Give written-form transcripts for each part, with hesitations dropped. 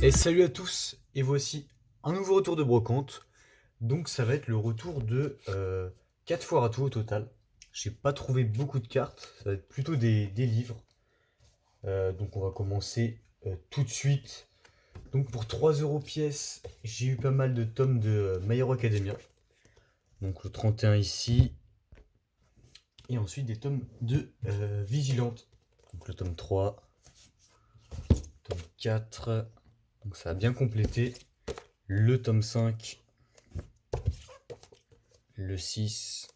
Et salut à tous, et voici un nouveau retour de brocante. Donc ça va être le retour de 4 foires à tout au total. J'ai pas trouvé beaucoup de cartes, ça va être plutôt des livres. Donc on va commencer tout de suite. Donc pour 3 euros pièce, j'ai eu pas mal de tomes de My Hero Academia. Donc le 31 ici. Et ensuite des tomes de Vigilante. Donc le tome 3, tome 4. Donc ça a bien complété. Le tome 5. Le 6,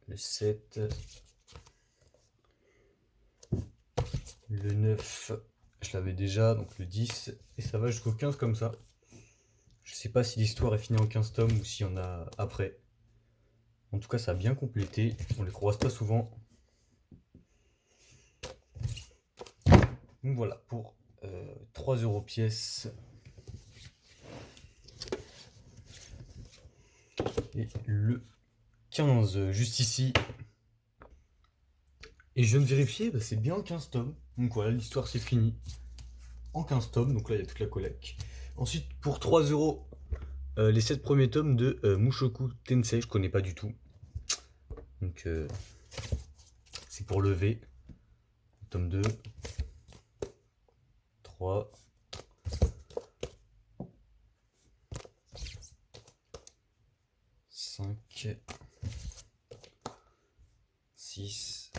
le 7, le 9, je l'avais déjà, donc le 10, et ça va jusqu'au 15 comme ça. Je sais pas si l'histoire est finie en 15 tomes ou s'il y en a après. En tout cas, ça a bien complété, on les croise pas souvent. Donc voilà, pour 3 euros pièce. Et le 15, juste ici. Et je viens de vérifier, bah, c'est bien 15 tomes. Donc voilà, l'histoire c'est fini. En 15 tomes, donc là il y a toute la collecte. Ensuite, pour 3 euros, les 7 premiers tomes de Mushoku Tensei, je connais pas du tout. Donc c'est pour lever. Tome 2, 3, 5, 6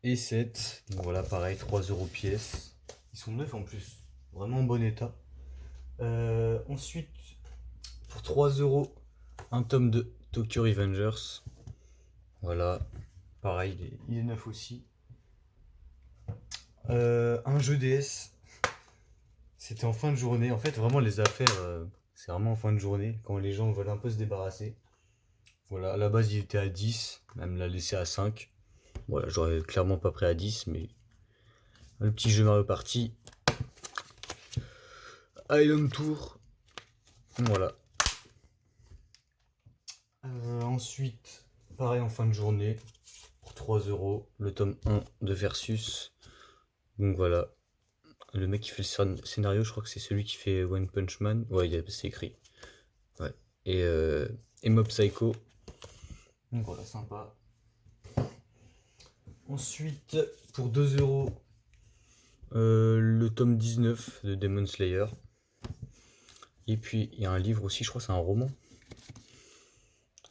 et 7. Donc voilà, pareil, 3 euros pièce. Ils sont neufs en plus, vraiment en bon état. Ensuite, pour 3 euros, un tome de Tokyo Revengers. Voilà, pareil, il est neuf aussi. Un jeu DS. C'était en fin de journée. En fait, vraiment, les affaires, c'est vraiment en fin de journée, quand les gens veulent un peu se débarrasser. Voilà, à la base, il était à 10, même l'a laissé à 5. Voilà, j'aurais clairement pas pris à 10, mais le petit jeu Mario Party. Island Tour. Voilà. Ensuite, pareil en fin de journée, pour 3 euros, le tome 1 de Versus. Donc voilà. Le mec qui fait le scénario, je crois que c'est celui qui fait One Punch Man. Ouais, c'est écrit. Ouais. Et Mob Psycho. Donc voilà, sympa. Ensuite, pour 2 euros, le tome 19 de Demon Slayer. Et puis, il y a un livre aussi, je crois que c'est un roman.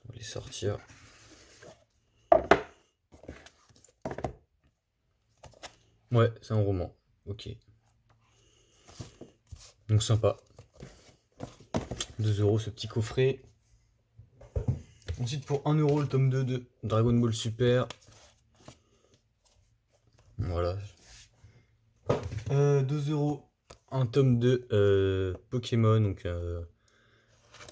On va les sortir. Ouais, c'est un roman. Ok. Donc sympa. 2 euros ce petit coffret. Ensuite, pour 1 euro, le tome 2 de Dragon Ball Super. Voilà. 2 euros, un tome de Pokémon. Donc,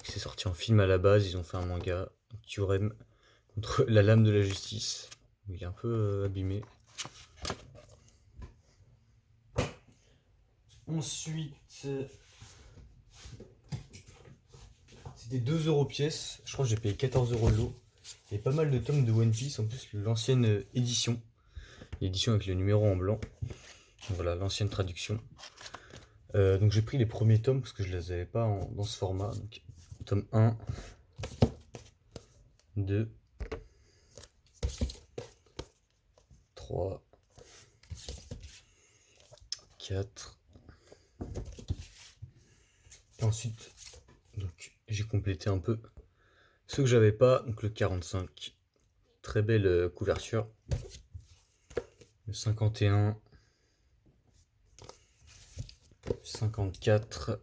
c'est sorti en film à la base. Ils ont fait un manga. Kyurem contre la lame de la justice. Il est un peu abîmé. Ensuite, c'était 2 euros pièce. Je crois que j'ai payé 14 euros le lot. Il y a pas mal de tomes de One Piece. En plus, l'ancienne édition. L'édition avec le numéro en blanc. Donc voilà, l'ancienne traduction. Donc j'ai pris les premiers tomes parce que je les avais pas dans ce format. Donc, tome 1, 2, 3, 4. Et ensuite, donc j'ai complété un peu ceux que j'avais pas. Donc le 45, très belle couverture. Le 51, 54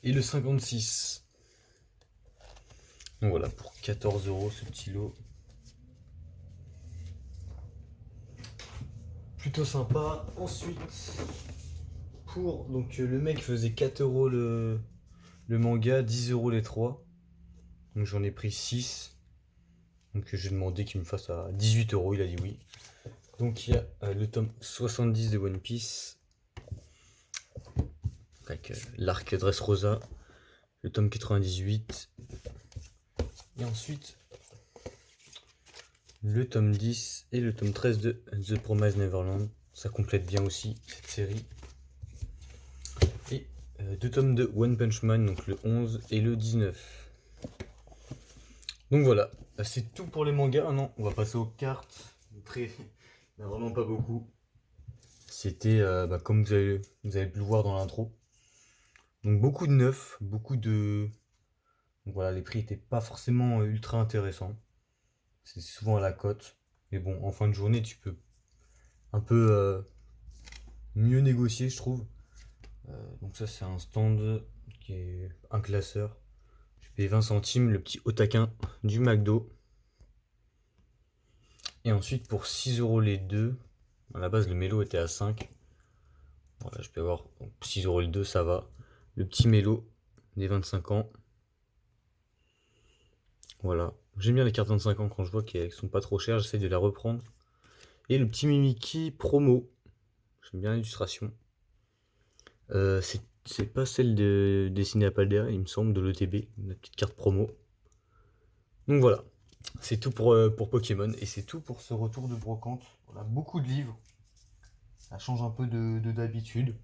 et le 56. Donc voilà, pour 14 euros ce petit lot. Plutôt sympa. Ensuite, pour donc le mec faisait 4 euros le manga, 10 euros les 3. Donc j'en ai pris 6. Donc j'ai demandé qu'il me fasse à 18 euros, il a dit oui. Donc il y a le tome 70 de One Piece. Avec l'arc Dressrosa. Le tome 98. Et ensuite, le tome 10 et le tome 13 de The Promised Neverland. Ça complète bien aussi cette série. Et 2 tomes de One Punch Man, donc le 11 et le 19. Donc voilà, c'est tout pour les mangas. Maintenant, on va passer aux cartes. Il n'y en a vraiment pas beaucoup. C'était, comme vous avez pu le voir dans l'intro. Donc beaucoup de neufs, beaucoup de... Donc voilà, les prix n'étaient pas forcément ultra intéressants. C'est souvent à la cote. Mais bon, en fin de journée, tu peux un peu mieux négocier, je trouve. Donc ça, c'est un stand qui est un classeur. J'ai payé 20 centimes, le petit Otaquin du McDo. Et ensuite, pour 6 € les deux, à la base, le mélo était à 5. Voilà, je peux avoir 6 € les deux, ça va. Le petit mélo des 25 ans. Voilà. J'aime bien les cartes 25 ans quand je vois qu'elles sont pas trop chères, j'essaie de les reprendre. Et le petit Mimiki promo. J'aime bien l'illustration. C'est pas celle de dessinée à Palder, il me semble, de l'ETB, la petite carte promo. Donc voilà, c'est tout pour Pokémon et c'est tout pour ce retour de brocante. On a beaucoup de livres, ça change un peu de d'habitude.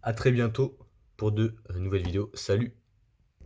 A très bientôt pour de nouvelles vidéos. Salut!